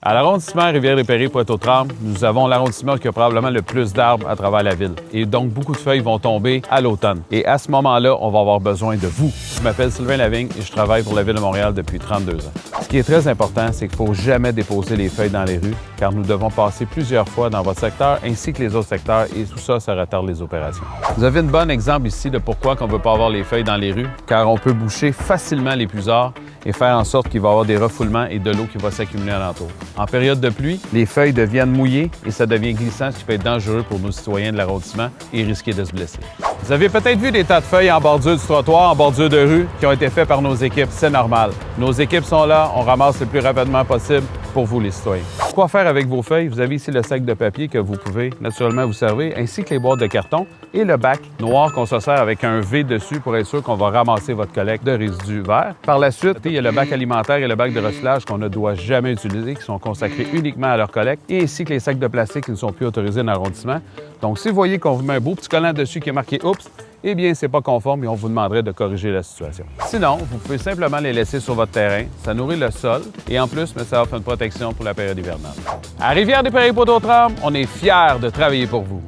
À l'arrondissement Rivière-des-Prairies-Pointe-aux-Trembles, nous avons l'arrondissement qui a probablement le plus d'arbres à travers la ville. Et donc, beaucoup de feuilles vont tomber à l'automne. Et à ce moment-là, on va avoir besoin de vous. Je m'appelle Sylvain Lavigne et je travaille pour la Ville de Montréal depuis 32 ans. Ce qui est très important, c'est qu'il ne faut jamais déposer les feuilles dans les rues, car nous devons passer plusieurs fois dans votre secteur ainsi que les autres secteurs et tout ça, ça retarde les opérations. Vous avez un bon exemple ici de pourquoi on ne veut pas avoir les feuilles dans les rues, car on peut boucher facilement les puisards et faire en sorte qu'il va y avoir des refoulements et de l'eau qui va s'accumuler alentour. En période de pluie, les feuilles deviennent mouillées et ça devient glissant, ce qui peut être dangereux pour nos citoyens de l'arrondissement et risquer de se blesser. Vous avez peut-être vu des tas de feuilles en bordure du trottoir, en bordure de rue, qui ont été faits par nos équipes. C'est normal. Nos équipes sont là, on ramasse le plus rapidement possible pour vous, les citoyens. Quoi faire avec vos feuilles? Vous avez ici le sac de papier que vous pouvez naturellement vous servir, ainsi que les boîtes de carton et le bac noir qu'on se sert avec un V dessus pour être sûr qu'on va ramasser votre collecte de résidus verts. Par la suite, il y a le bac alimentaire et le bac de recyclage qu'on ne doit jamais utiliser, qui sont consacrés uniquement à leur collecte, et ainsi que les sacs de plastique qui ne sont plus autorisés dans l'arrondissement. Donc, si vous voyez qu'on vous met un beau petit collant dessus qui est marqué « Oups », eh bien, c'est pas conforme et on vous demanderait de corriger la situation. Sinon, vous pouvez simplement les laisser sur votre terrain. Ça nourrit le sol et en plus, ça offre une protection pour la période hivernale. À Rivière-des-Prairies-Pointe-aux-Trembles, on est fiers de travailler pour vous.